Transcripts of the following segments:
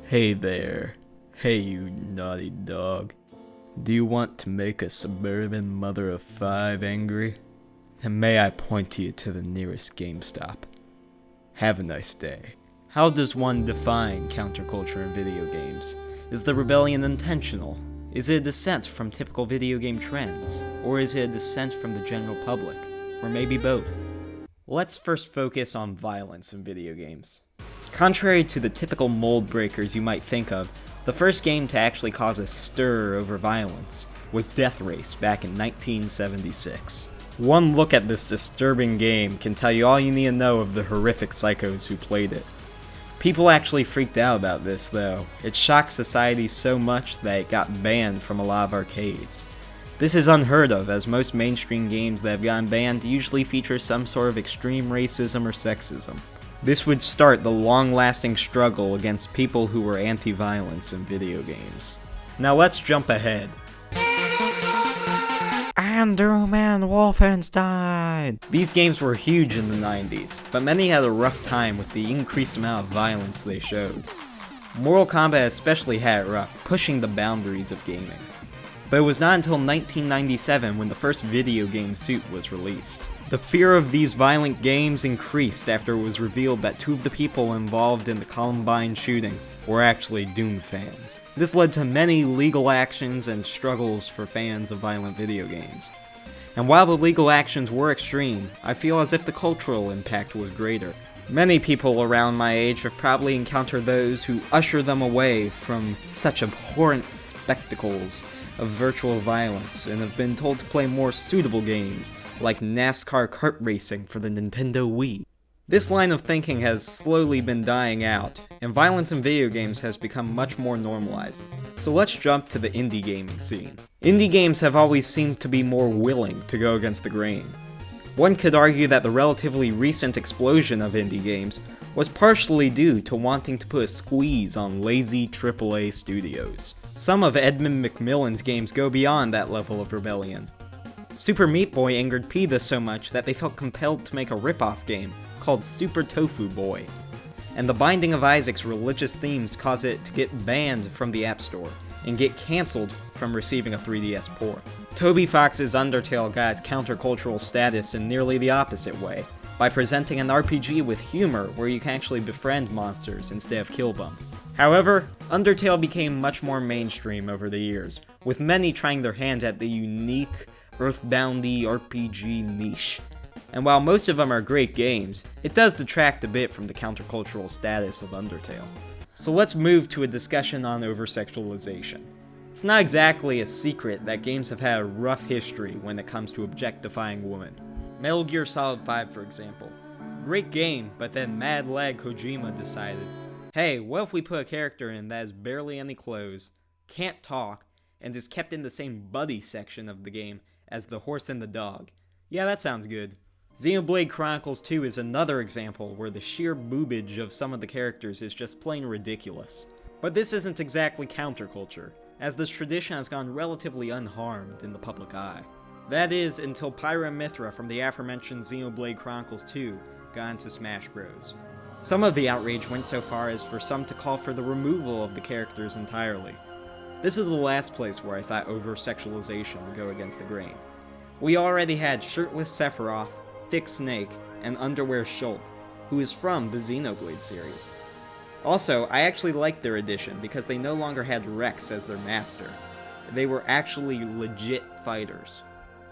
Hey there. Hey you naughty dog. Do you want to make a suburban mother of five angry? Then may I point you to the nearest GameStop. Have a nice day. How does one define counterculture in video games? Is the rebellion intentional? Is it a dissent from typical video game trends? Or is it a dissent from the general public? Or maybe both? Let's first focus on violence in video games. Contrary to the typical mold breakers you might think of, the first game to actually cause a stir over violence was Death Race back in 1976. One look at this disturbing game can tell you all you need to know of the horrific psychos who played it. People actually freaked out about this though. It shocked society so much that it got banned from a lot of arcades. This is unheard of, as most mainstream games that have gotten banned usually feature some sort of extreme racism or sexism. This would start the long-lasting struggle against people who were anti-violence in video games. Now let's jump ahead. And Doom and Wolfenstein! These games were huge in the 90s, but many had a rough time with the increased amount of violence they showed. Mortal Kombat especially had it rough, pushing the boundaries of gaming. But it was not until 1997 when the first video game suit was released. The fear of these violent games increased after it was revealed that two of the people involved in the Columbine shooting were actually Doom fans. This led to many legal actions and struggles for fans of violent video games. And while the legal actions were extreme, I feel as if the cultural impact was greater. Many people around my age have probably encountered those who usher them away from such abhorrent spectacles of virtual violence and have been told to play more suitable games, like NASCAR kart racing for the Nintendo Wii. This line of thinking has slowly been dying out, and violence in video games has become much more normalized. So let's jump to the indie gaming scene. Indie games have always seemed to be more willing to go against the grain. One could argue that the relatively recent explosion of indie games was partially due to wanting to put a squeeze on lazy AAA studios. Some of Edmund McMillen's games go beyond that level of rebellion. Super Meat Boy angered PETA so much that they felt compelled to make a rip-off game called Super Tofu Boy. And The Binding of Isaac's religious themes caused it to get banned from the App Store and get cancelled from receiving a 3DS port. Toby Fox's Undertale got its countercultural status in nearly the opposite way, by presenting an RPG with humor where you can actually befriend monsters instead of kill them. However, Undertale became much more mainstream over the years, with many trying their hand at the unique, earthboundy RPG niche. And while most of them are great games, it does detract a bit from the countercultural status of Undertale. So let's move to a discussion on over-sexualization. It's not exactly a secret that games have had a rough history when it comes to objectifying women. Metal Gear Solid 5, for example. Great game, but then Mad Lad Kojima decided, hey, what if we put a character in that has barely any clothes, can't talk, and is kept in the same buddy section of the game as the horse and the dog? Yeah, that sounds good. Xenoblade Chronicles 2 is another example where the sheer boobage of some of the characters is just plain ridiculous. But this isn't exactly counterculture, as this tradition has gone relatively unharmed in the public eye. That is, until Pyra and Mithra from the aforementioned Xenoblade Chronicles 2 got into Smash Bros. Some of the outrage went so far as for some to call for the removal of the characters entirely. This is the last place where I thought over-sexualization would go against the grain. We already had shirtless Sephiroth, thick Snake, and underwear Shulk, who is from the Xenoblade series. Also, I actually liked their addition because they no longer had Rex as their master. They were actually legit fighters.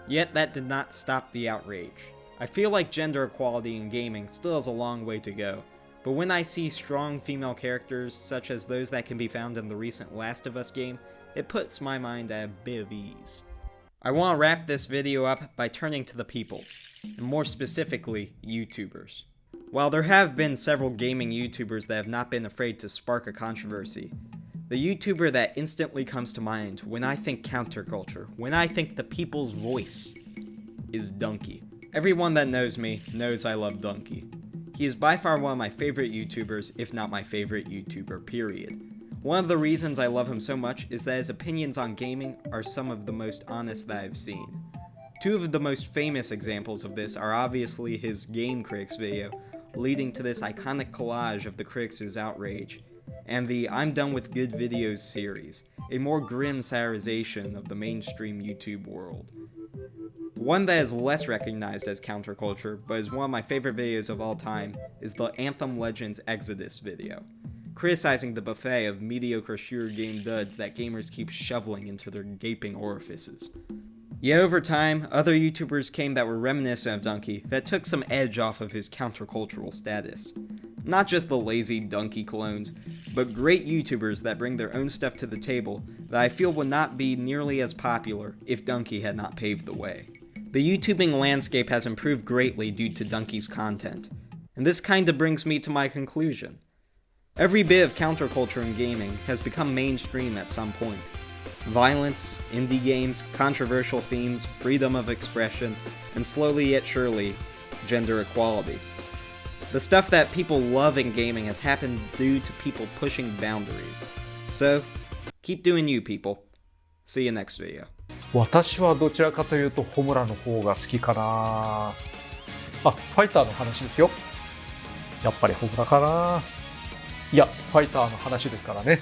Yet that did not stop the outrage. I feel like gender equality in gaming still has a long way to go, but when I see strong female characters such as those that can be found in the recent Last of Us game, it puts my mind at a bit of ease. I want to wrap this video up by turning to the people, and more specifically, YouTubers. While there have been several gaming YouTubers that have not been afraid to spark a controversy, the YouTuber that instantly comes to mind when I think counterculture, when I think the people's voice, is Dunkey. Everyone that knows me knows I love Dunkey. He is by far one of my favorite YouTubers, if not my favorite YouTuber, period. One of the reasons I love him so much is that his opinions on gaming are some of the most honest that I've seen. Two of the most famous examples of this are obviously his Game Critics video, leading to this iconic collage of the critics' outrage, and the I'm Done with Good Videos series, a more grim satirization of the mainstream YouTube world. One that is less recognized as counterculture, but is one of my favorite videos of all time, is the Anthem Legends Exodus video, criticizing the buffet of mediocre shooter game duds that gamers keep shoveling into their gaping orifices. Yet over time, other YouTubers came that were reminiscent of Dunkey that took some edge off of his countercultural status. Not just the lazy Dunkey clones, but great YouTubers that bring their own stuff to the table that I feel would not be nearly as popular if Dunkey had not paved the way. The YouTubing landscape has improved greatly due to Dunkey's content, and this kinda brings me to my conclusion. Every bit of counterculture in gaming has become mainstream at some point. Violence, indie games, controversial themes, freedom of expression, and slowly yet surely, gender equality. The stuff that people love in gaming has happened due to people pushing boundaries. So, keep doing you, people. See you next video. 私はどちらかというとホムラの方が好きかな。あ、ファイターの話ですよ。やっぱりホムラかな。いや、ファイターの話ですからね。